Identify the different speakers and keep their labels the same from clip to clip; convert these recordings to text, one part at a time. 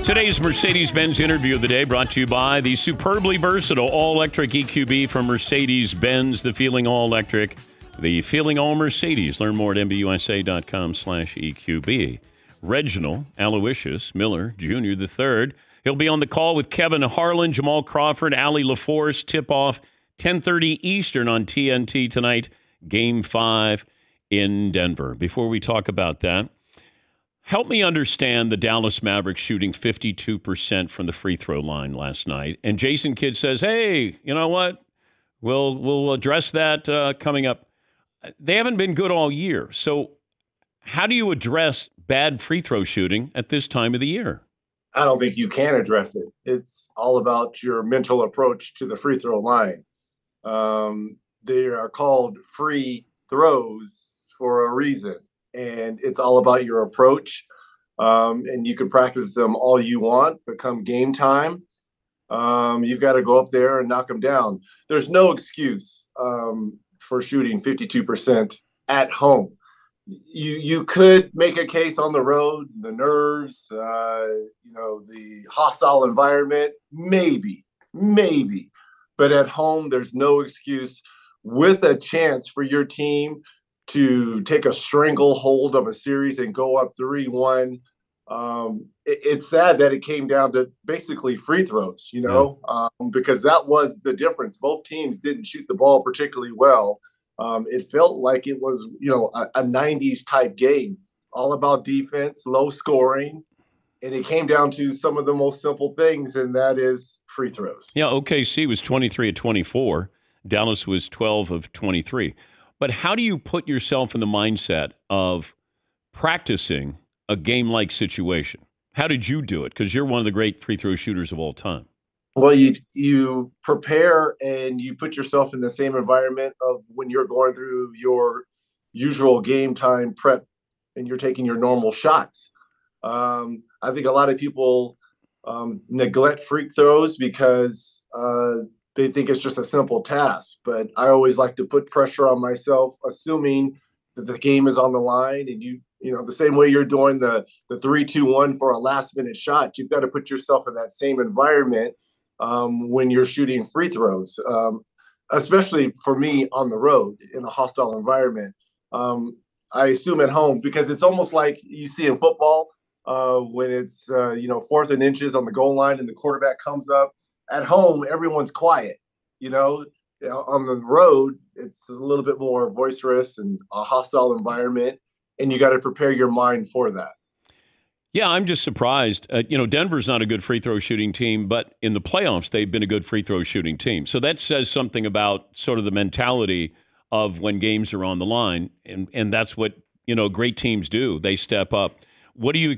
Speaker 1: Today's Mercedes-Benz interview of the day brought to you by the superbly versatile all-electric EQB from Mercedes-Benz, the feeling all-electric, the feeling all Mercedes. Learn more at mbusa.com/EQB. Reginald Aloysius Miller Jr. III. He'll be on the call with Kevin Harlan, Jamal Crawford, Allie LaForce. Tip-off 10:30 Eastern on TNT tonight. Game 5 in Denver. Before we talk about that, help me understand the Dallas Mavericks shooting 52% from the free throw line last night. And Jason Kidd says, hey, you know what? We'll address that coming up. They haven't been good all year. So how do you address bad free throw shooting at this time of the year?
Speaker 2: I don't think you can address it. It's all about your mental approach to the free throw line. They are called free throws for a reason. And it's all about your approach. And you can practice them all you want, but come game time, you've got to go up there and knock them down. There's no excuse for shooting 52% at home. You could make a case on the road, the nerves, the hostile environment, maybe. But at home, there's no excuse, with a chance for your team to take a stranglehold of a series and go up 3-1. It's sad that it came down to basically free throws, because that was the difference. Both teams didn't shoot the ball particularly well. It felt like it was, a 90s type game, all about defense, low scoring. And it came down to some of the most simple things, and that is free throws.
Speaker 1: Yeah, OKC was 23 of 24. Dallas was 12 of 23. But how do you put yourself in the mindset of practicing a game-like situation? How did you do it? Because you're one of the great free throw shooters of all time.
Speaker 2: Well, you prepare and you put yourself in the same environment of when you're going through your usual game time prep and you're taking your normal shots. I think a lot of people neglect free throws because they think it's just a simple task. But I always like to put pressure on myself, assuming that the game is on the line, and the same way you're doing the 3-2-1 for a last minute shot, you've got to put yourself in that same environment when you're shooting free throws, especially for me on the road in a hostile environment. I assume at home, because it's almost like you see in football when it's 4th and inches on the goal line and the quarterback comes up. At home, everyone's quiet. On the road, it's a little bit more boisterous and a hostile environment, and you got to prepare your mind for that.
Speaker 1: Yeah, I'm just surprised. Denver's not a good free throw shooting team, but in the playoffs, they've been a good free throw shooting team. So that says something about sort of the mentality of when games are on the line, and that's what great teams do. They step up. What do you?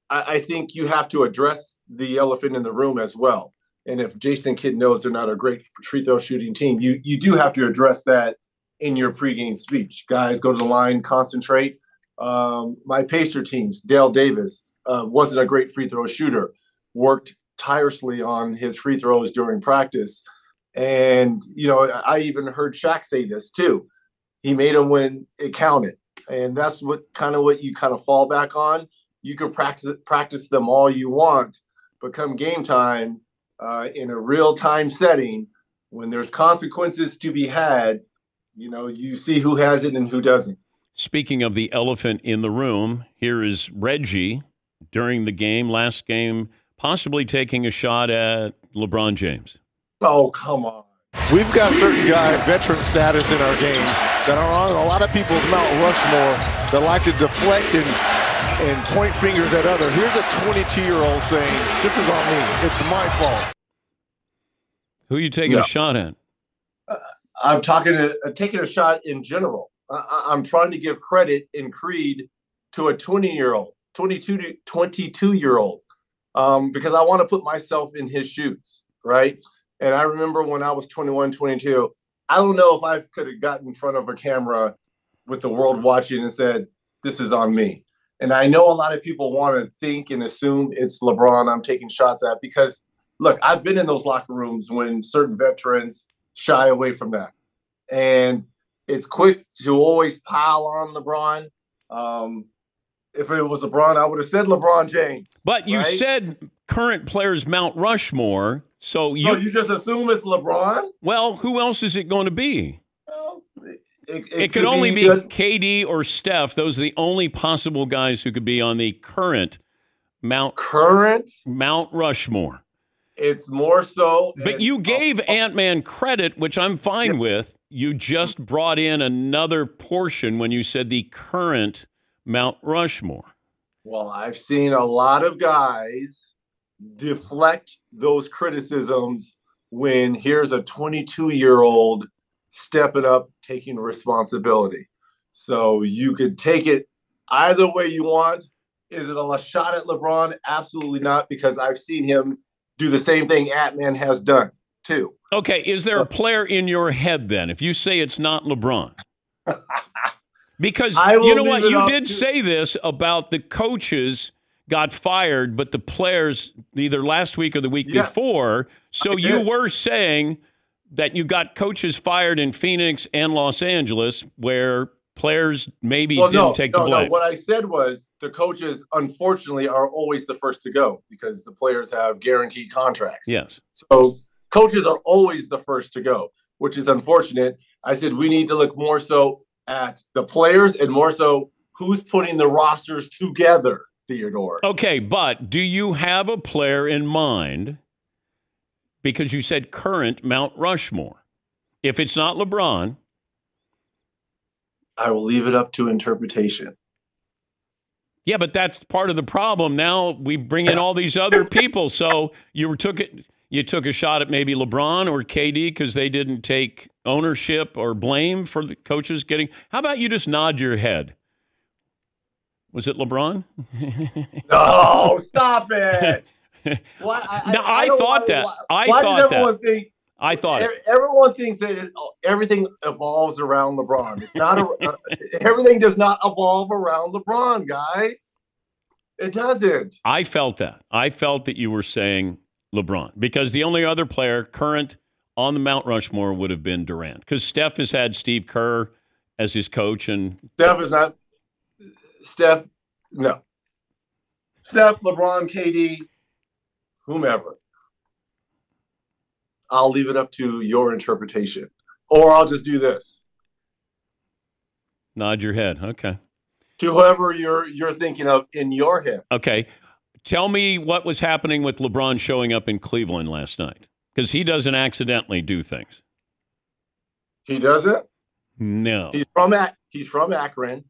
Speaker 2: I think you have to address the elephant in the room as well. And if Jason Kidd knows they're not a great free throw shooting team, you do have to address that in your pregame speech. Guys, go to the line, concentrate. My Pacer teams, Dale Davis, wasn't a great free throw shooter, worked tirelessly on his free throws during practice. And, I even heard Shaq say this too. He made them when it counted. And that's what you fall back on. You can practice them all you want, but come game time, in a real-time setting, when there's consequences to be had, you see who has it and who doesn't.
Speaker 1: Speaking of the elephant in the room, here is Reggie during the game, last game, possibly taking a shot at LeBron James.
Speaker 2: Oh, come on.
Speaker 3: We've got certain veteran status in our game that are on a lot of people's Mount Rushmore that like to deflect and point fingers at others. Here's a 22-year-old saying, this is on me. It's my fault.
Speaker 1: Who are you taking a shot at?
Speaker 2: I'm taking a shot in general. I'm trying to give credit and creed to a 20-year-old, 22-year-old, because I want to put myself in his shoes, right? And I remember when I was 21, 22, I don't know if I could have gotten in front of a camera with the world watching and said, this is on me. And I know a lot of people want to think and assume it's LeBron I'm taking shots at because, look, I've been in those locker rooms when certain veterans shy away from that. And it's quick to always pile on LeBron. If it was LeBron, I would have said LeBron James.
Speaker 1: But you
Speaker 2: right?
Speaker 1: said current players Mount Rushmore, so
Speaker 2: you just assume it's LeBron?
Speaker 1: Well, who else is it going to be?
Speaker 2: Well,
Speaker 1: it could only be KD or Steph. Those are the only possible guys who could be on the current Mount Rushmore.
Speaker 2: It's more so.
Speaker 1: But you gave Ant-Man credit, which I'm fine with. You just brought in another portion when you said the current Mount Rushmore.
Speaker 2: Well, I've seen a lot of guys deflect those criticisms when here's a 22-year-old stepping up, taking responsibility. So you could take it either way you want. Is it a shot at LeBron? Absolutely not, because I've seen him do the same thing Ant-Man has done, too.
Speaker 1: Okay, is there a player in your head, then, if you say it's not LeBron? Because you know what? You did say this about the coaches got fired, but the players either last week or the week before. So you were saying that you got coaches fired in Phoenix and Los Angeles where players maybe didn't take the blame.
Speaker 2: No, what I said was the coaches, unfortunately, are always the first to go because the players have guaranteed contracts.
Speaker 1: Yes.
Speaker 2: So coaches are always the first to go, which is unfortunate. I said we need to look more so at the players and more so who's putting the rosters together, Theodore.
Speaker 1: Okay, but do you have a player in mind? Because you said current Mount Rushmore. If it's not LeBron,
Speaker 2: I will leave it up to interpretation.
Speaker 1: Yeah, but that's part of the problem. Now we bring in all these other people. So you took a shot at maybe LeBron or KD because they didn't take ownership or blame for the coaches getting. How about you just nod your head? Was it LeBron?
Speaker 2: No, stop it.
Speaker 1: I thought that.
Speaker 2: Everyone thinks that everything evolves around LeBron. It's not everything does not evolve around LeBron, guys. It doesn't.
Speaker 1: I felt that. I felt that you were saying LeBron because the only other player current on the Mount Rushmore would have been Durant because Steph has had Steve Kerr as his coach and
Speaker 2: Steph, LeBron, KD, whomever. I'll leave it up to your interpretation. Or I'll just do this.
Speaker 1: Nod your head. Okay.
Speaker 2: To whoever you're thinking of in your head.
Speaker 1: Okay. Tell me what was happening with LeBron showing up in Cleveland last night. Because he doesn't accidentally do things.
Speaker 2: He doesn't?
Speaker 1: No.
Speaker 2: He's from Akron.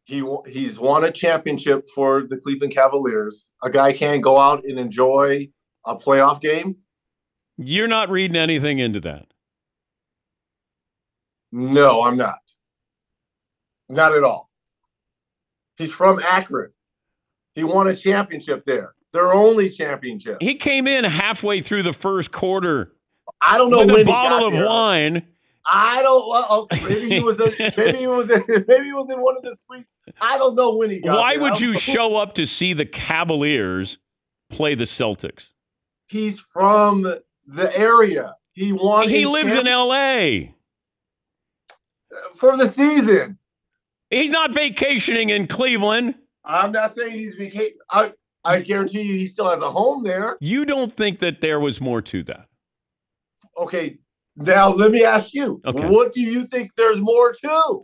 Speaker 2: He's won a championship for the Cleveland Cavaliers. A guy can't go out and enjoy a playoff game.
Speaker 1: You're not reading anything into that.
Speaker 2: No, I'm not. Not at all. He's from Akron. He won a championship there. Their only championship.
Speaker 1: He came in halfway through the first quarter.
Speaker 2: I don't know
Speaker 1: with
Speaker 2: when
Speaker 1: a bottle of
Speaker 2: there.
Speaker 1: wine.
Speaker 2: I don't. Well, maybe he was. Maybe he was in one of the suites. I don't know when he got.
Speaker 1: Why would you show up to see the Cavaliers play the Celtics?
Speaker 2: He's from the area. He won.
Speaker 1: He lives in L.A.
Speaker 2: for the season.
Speaker 1: He's not vacationing in Cleveland.
Speaker 2: I'm not saying he's vacationing. I guarantee you, he still has a home there.
Speaker 1: You don't think that there was more to that?
Speaker 2: Okay. Now, let me ask you, What do you think there's more to?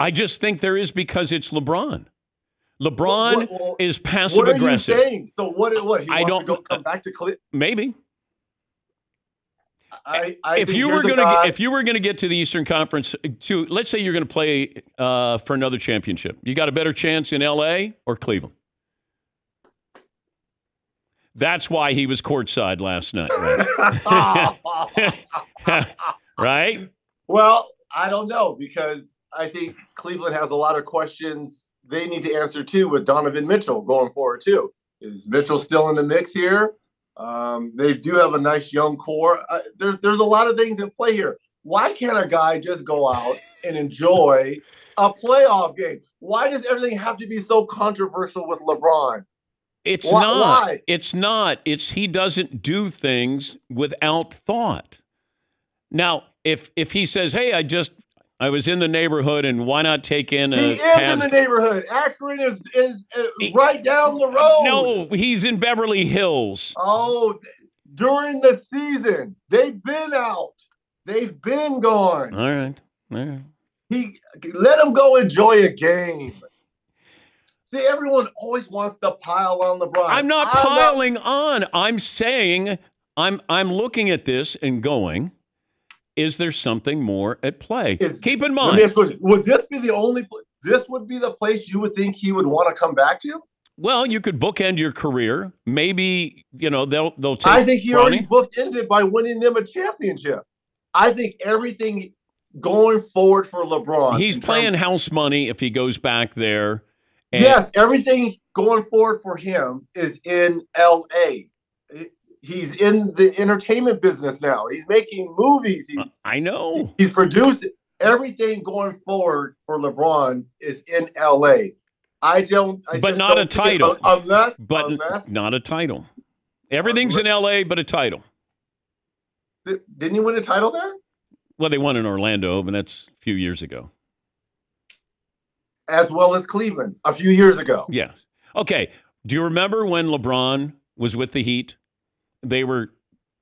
Speaker 1: I just think there is because it's LeBron. LeBron is passive-aggressive.
Speaker 2: What are you saying? So what? He wants to come back to Cleveland?
Speaker 1: Maybe.
Speaker 2: If
Speaker 1: you were going to get to the Eastern Conference, let's say you're going to play for another championship, you got a better chance in L.A. or Cleveland? That's why he was courtside last night, right? Right?
Speaker 2: Well, I don't know because I think Cleveland has a lot of questions they need to answer too with Donovan Mitchell going forward too. Is Mitchell still in the mix here? They do have a nice young core. There's a lot of things in play here. Why can't a guy just go out and enjoy a playoff game? Why does everything have to be so controversial with LeBron?
Speaker 1: It's not. Why? It's not. It's he doesn't do things without thought. Now, if he says, "Hey, I was in the neighborhood, and why not take in a
Speaker 2: He is in the neighborhood. Akron is right down the road.
Speaker 1: No, he's in Beverly Hills.
Speaker 2: Oh, during the season, they've been out. They've been gone.
Speaker 1: All right.
Speaker 2: Let him go enjoy a game. See, everyone always wants to pile on LeBron.
Speaker 1: I'm not piling on. I'm saying I'm looking at this and going, is there something more at play? Keep in mind.
Speaker 2: Would this be the only this would be the place you would think he would want to come back to?
Speaker 1: Well, you could bookend your career. Maybe, they'll take
Speaker 2: I think he
Speaker 1: Bronny.
Speaker 2: already bookended by winning them a championship. I think everything going forward for LeBron.
Speaker 1: He's playing house money if he goes back there.
Speaker 2: Yes, everything going forward for him is in L.A. He's in the entertainment business now. He's making movies.
Speaker 1: I know.
Speaker 2: He's producing. Everything going forward for LeBron is in L.A.
Speaker 1: But not a title.
Speaker 2: Unless
Speaker 1: not a title. Everything's in L.A. but a title.
Speaker 2: Didn't he win a title there?
Speaker 1: Well, they won in Orlando, but that's a few years ago.
Speaker 2: As well as Cleveland a few years ago.
Speaker 1: Yes. Okay. Do you remember when LeBron was with the Heat? They were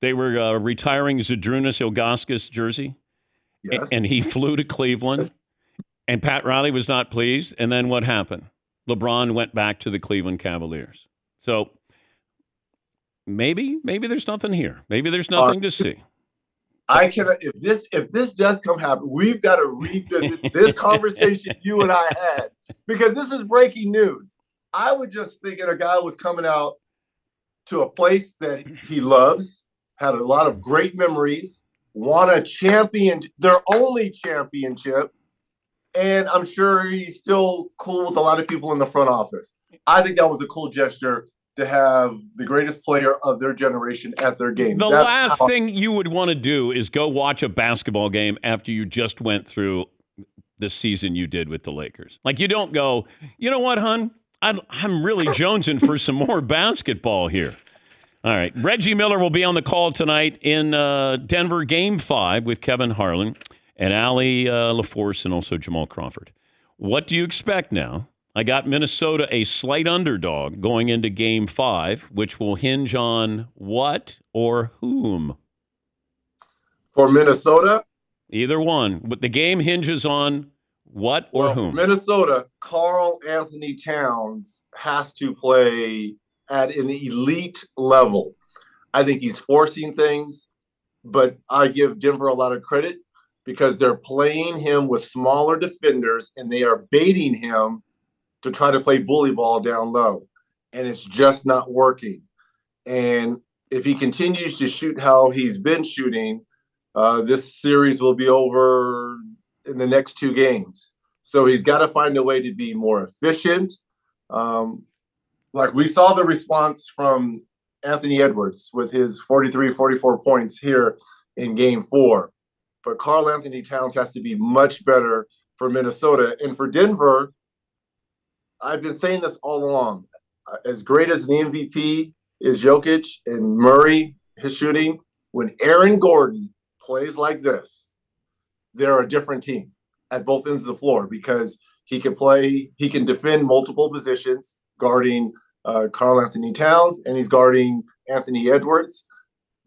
Speaker 1: retiring Zydrunas Ilgauskas' jersey.
Speaker 2: Yes.
Speaker 1: And he flew to Cleveland, and Pat Riley was not pleased. And then what happened? LeBron went back to the Cleveland Cavaliers. So maybe there's nothing here. Maybe there's nothing to see.
Speaker 2: I cannot. If this does come happen, we've got to revisit this conversation you and I had, because this is breaking news. I was just thinking a guy was coming out to a place that he loves, had a lot of great memories, won their only championship, and I'm sure he's still cool with a lot of people in the front office. I think that was a cool gesture to have the greatest player of their generation at their game.
Speaker 1: The last thing you would want to do is go watch a basketball game after you just went through the season you did with the Lakers. Like, you don't go, you know what, hon? I'm really jonesing for some more basketball here. All right. Reggie Miller will be on the call tonight in Denver, Game 5 with Kevin Harlan and Allie LaForce and also Jamal Crawford. What do you expect now? I got Minnesota a slight underdog going into Game 5, which will hinge on what or whom?
Speaker 2: For Minnesota?
Speaker 1: Either one. But the game hinges on what or whom?
Speaker 2: For Minnesota, Karl Anthony Towns has to play at an elite level. I think he's forcing things, but I give Denver a lot of credit because they're playing him with smaller defenders and they are baiting him to try to play bully ball down low, and it's just not working. And if he continues to shoot how he's been shooting, this series will be over in the next 2 games. So he's got to find a way to be more efficient. Like we saw the response from Anthony Edwards with his 43, 44 points here in Game 4. But Karl Anthony Towns has to be much better for Minnesota. And for Denver, I've been saying this all along. As great as the MVP is Jokic and Murray, his shooting, when Aaron Gordon plays like this, they're a different team at both ends of the floor because he can defend multiple positions, guarding Karl Anthony Towns, and he's guarding Anthony Edwards.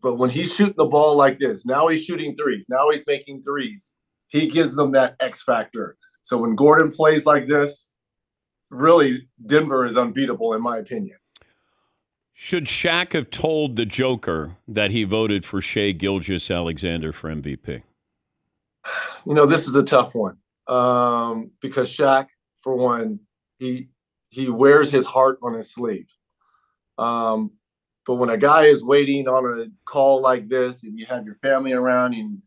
Speaker 2: But when he's shooting the ball like this, now he's shooting threes, now he's making threes, he gives them that X factor. So when Gordon plays like this, really, Denver is unbeatable, in my opinion.
Speaker 1: Should Shaq have told the Joker that he voted for Shai Gilgeous-Alexander for MVP?
Speaker 2: This is a tough one because Shaq, for one, he wears his heart on his sleeve. But when a guy is waiting on a call like this and you have your family around and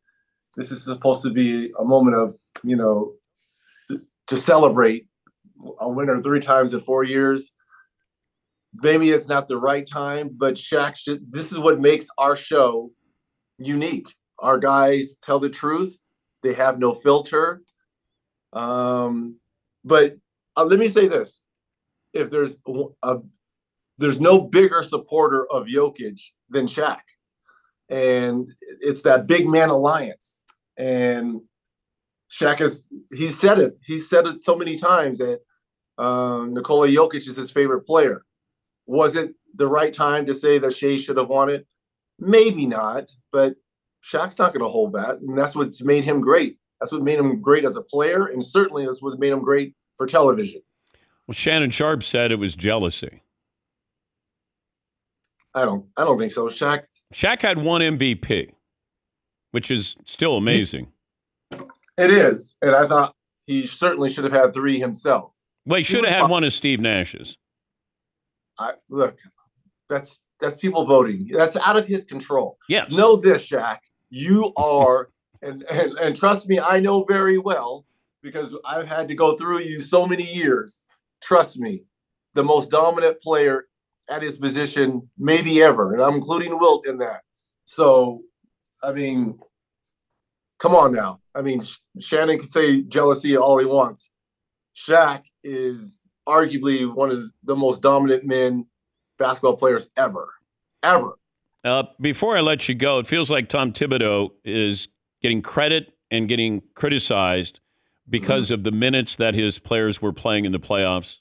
Speaker 2: this is supposed to be a moment of, to celebrate a winner 3 times in 4 years, maybe it's not the right time, but Shaq this is what makes our show unique. Our guys tell the truth. They have no filter. But let me say this. If there's no bigger supporter of Jokic than Shaq. And it's that big man alliance. And Shaq he said it. He said it so many times that Nikola Jokic is his favorite player. Was it the right time to say that Shea should have won it? Maybe not, but Shaq's not going to hold that, and that's what's made him great. That's what made him great as a player, and certainly that's what made him great for television.
Speaker 1: Well, Shannon Sharp said it was jealousy.
Speaker 2: I don't think so.
Speaker 1: Shaq had one MVP, which is still amazing.
Speaker 2: It is, and I thought he certainly should have had 3 himself.
Speaker 1: Well, he should have had one of Steve Nash's.
Speaker 2: Look, that's people voting. That's out of his control.
Speaker 1: Yes.
Speaker 2: Know this, Shaq. You are, and trust me, I know very well because I've had to go through you so many years. Trust me, the most dominant player at his position maybe ever, and I'm including Wilt in that. So, I mean, come on now. I mean, Shannon can say jealousy all he wants. Shaq is arguably one of the most dominant men basketball players ever.
Speaker 1: Before I let you go, it feels like Tom Thibodeau is getting credit and getting criticized because of the minutes that his players were playing in the playoffs.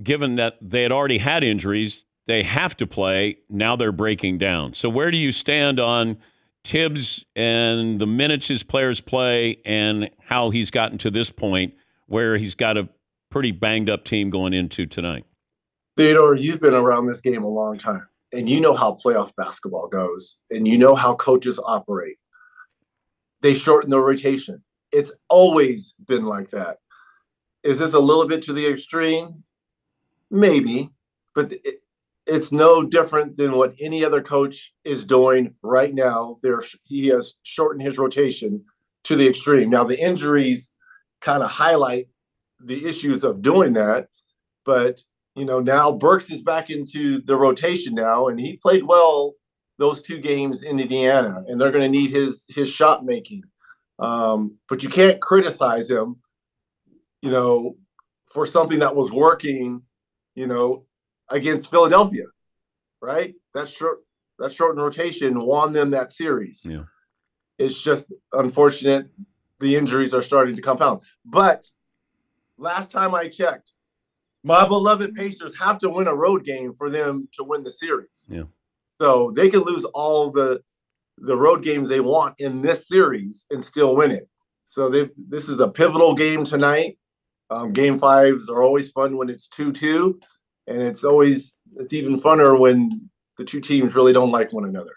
Speaker 1: Given that they had already had injuries, they have to play. Now they're breaking down. So where do you stand on Tibbs and the minutes his players play and how he's gotten to this point where he's got a pretty banged-up team going into tonight?
Speaker 2: Theodore, you've been around this game a long time, and you know how playoff basketball goes, and you know how coaches operate. They shorten the rotation. It's always been like that. Is this a little bit to the extreme? Maybe, but it's no different than what any other coach is doing right now. He has shortened his rotation to the extreme. Now, the injuries kind of highlight the issues of doing that, but now Burks is back into the rotation now, and he played well those 2 games in Indiana, and they're going to need his shot making. But you can't criticize him, for something that was working, against Philadelphia, right? That shortened rotation won them that series.
Speaker 1: Yeah.
Speaker 2: It's just unfortunate the injuries are starting to compound. But last time I checked, my beloved Pacers have to win a road game for them to win the series.
Speaker 1: Yeah.
Speaker 2: So they can lose all the road games they want in this series and still win it. So this is a pivotal game tonight. Game 5s are always fun when it's 2-2, and it's even funner when the 2 teams really don't like one another.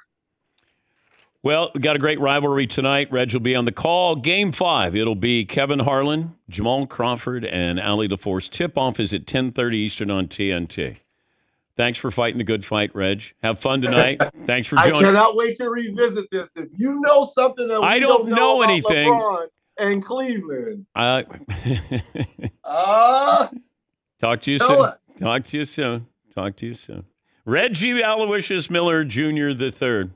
Speaker 1: Well, we got a great rivalry tonight. Reg will be on the call. Game 5, it'll be Kevin Harlan, Jamal Crawford, and Allie LaForce. Tip-off is at 10:30 Eastern on TNT. Thanks for fighting the good fight, Reg. Have fun tonight. Thanks for joining.
Speaker 2: I cannot wait to revisit this. If you know something that we don't know about
Speaker 1: anything.
Speaker 2: LeBron and Cleveland.
Speaker 1: Talk to you
Speaker 2: Tell
Speaker 1: soon.
Speaker 2: us.
Speaker 1: Talk to you soon. Reggie Aloysius Miller Jr. III.